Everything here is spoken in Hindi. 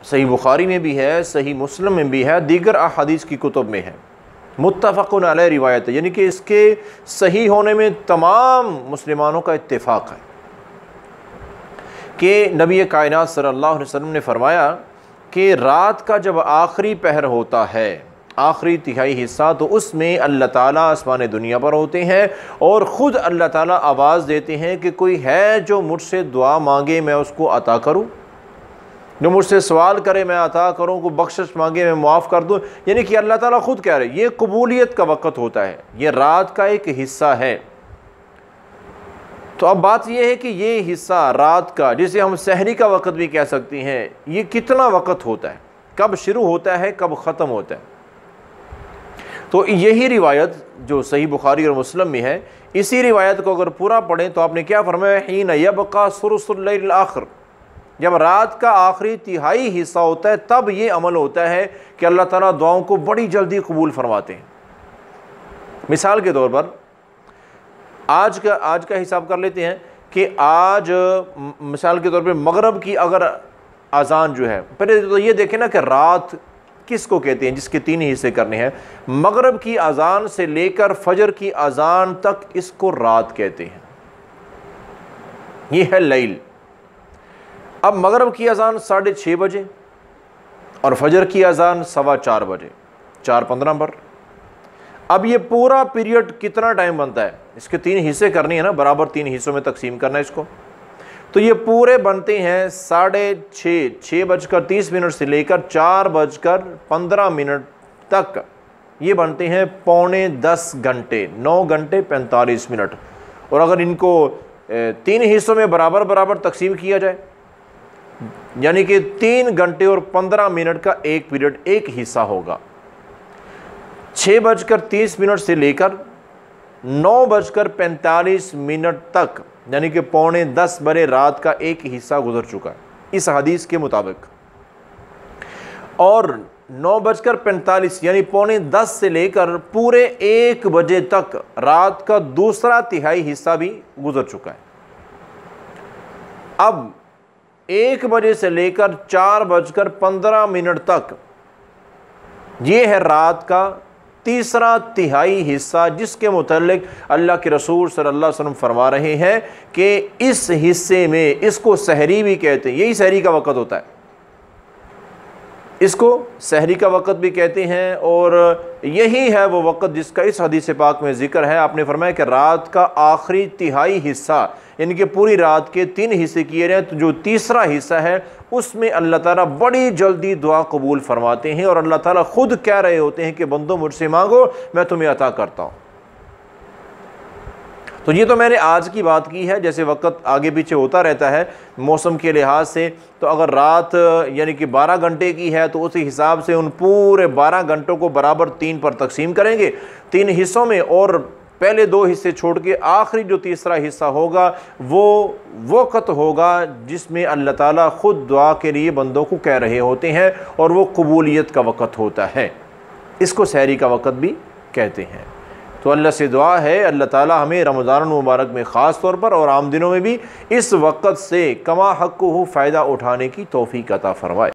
सही बुखारी में भी है, सही मुस्लिम में भी है, दीगर अहादीस की कुतुब में है, मुत्तफ़क़ुन अलैह रिवायत है, यानी कि इसके सही होने में तमाम मुसलमानों का इत्तेफाक है कि नबी कायनात सल्लल्लाहु अलैहि वसल्लम ने फरमाया कि रात का जब आखिरी पहर होता है, आखिरी तिहाई हिस्सा, तो उसमें अल्लाह ताला आसमान दुनिया पर होते हैं और ख़ुद अल्लाह ताला आवाज़ देते हैं कि कोई है जो मुझसे दुआ मांगे मैं उसको अता करूं, जो मुझसे सवाल करे मैं अता करूं, कोई बख्शिश मांगे मैं माफ़ कर दूं। यानी कि अल्लाह ताला ख़ुद कह रहे हैं ये कबूलियत का वक़्त होता है, ये रात का एक हिस्सा है। तो अब बात यह है कि ये हिस्सा रात का, जिसे हम सहरी का वक़्त भी कह सकते हैं, ये कितना वक़्त होता है, कब शुरू होता है, कब ख़त्म होता है। तो यही रिवायत जो सही बुखारी और मुस्लिम में है, इसी रिवायत को अगर पूरा पढ़ें तो आपने क्या फरमाया, हीन यबका सुलुसुल लैल आखिर, जब रात का आखिरी तिहाई हिस्सा होता है तब ये अमल होता है कि अल्लाह ताला दुआओं को बड़ी जल्दी कबूल फरमाते हैं। मिसाल के तौर पर आज का हिसाब कर लेते हैं कि आज मिसाल के तौर पर मगरब की अगर अजान जो है, पहले तो ये देखें ना कि रात किसको कहते हैं, जिसके 3 हिस्से करने हैं। मगरब की अजान से लेकर फजर की अजान तक इसको रात कहते हैं, ये है लैल। अब मगरब की अजान 6:30 बजे और फजर की अजान 4:15 बजे, 4:15 पर। अब ये पूरा पीरियड कितना टाइम बनता है, इसके 3 हिस्से करने हैं ना, बराबर 3 हिस्सों में तकसीम करना है इसको। तो ये पूरे बनते हैं 6:30, 6:30 से लेकर 4:15 तक, ये बनते हैं 9.25 घंटे, 9 घंटे 45 मिनट। और अगर इनको 3 हिस्सों में बराबर बराबर तकसीम किया जाए, यानी कि 3 घंटे और 15 मिनट का एक पीरियड, एक हिस्सा होगा। 6:30 से लेकर 9:45 तक, यानी कि 9:45 बजे रात का एक हिस्सा गुजर चुका है इस हदीस के मुताबिक। और 9:45 यानी 9:45 से लेकर पूरे 1 बजे तक रात का दूसरा तिहाई हिस्सा भी गुजर चुका है। अब 1 बजे से लेकर 4:15 तक ये है रात का तीसरा तिहाई हिस्सा, जिसके मुतल्लिक अल्लाह के रसूल सल्लल्लाहु अलैहि वसल्लम फरमा रहे हैं कि इस हिस्से में, इसको सहरी भी कहते हैं, यही सहरी का वक़्त होता है, इसको सहरी का वक़्त भी कहते हैं। और यही है वो वक़्त जिसका इस हदीस पाक में ज़िक्र है। आपने फरमाया कि रात का आखिरी तिहाई हिस्सा, यानी कि पूरी रात के 3 हिस्से किए गए, तो जो तीसरा हिस्सा है उसमें अल्लाह ताला बड़ी जल्दी दुआ कबूल फरमाते हैं। और अल्लाह ताला ख़ुद कह रहे होते हैं कि बंदो मुझसे मांगो मैं तुम्हें अता करता हूँ। तो ये तो मैंने आज की बात की है, जैसे वक़्त आगे पीछे होता रहता है मौसम के लिहाज से। तो अगर रात यानी कि 12 घंटे की है तो उसी हिसाब से उन पूरे 12 घंटों को बराबर 3 पर तकसीम करेंगे, 3 हिस्सों में, और पहले 2 हिस्से छोड़ के आखिरी जो तीसरा हिस्सा होगा वो वक़्त होगा जिसमें अल्लाह ताला ख़ुद दुआ के लिए बंदों को कह रहे होते हैं, और वो कबूलियत का वक़्त होता है। इसको सहरी का वक़्त भी कहते हैं। तो अल्लाह से दुआ है अल्लाह ताला हमें रमज़ान मुबारक में ख़ास तौर पर और आम दिनों में भी इस वक़्त से कमा हक़्क़ुहु फ़ायदा उठाने की तौफ़ीक़ अता फ़रमाए।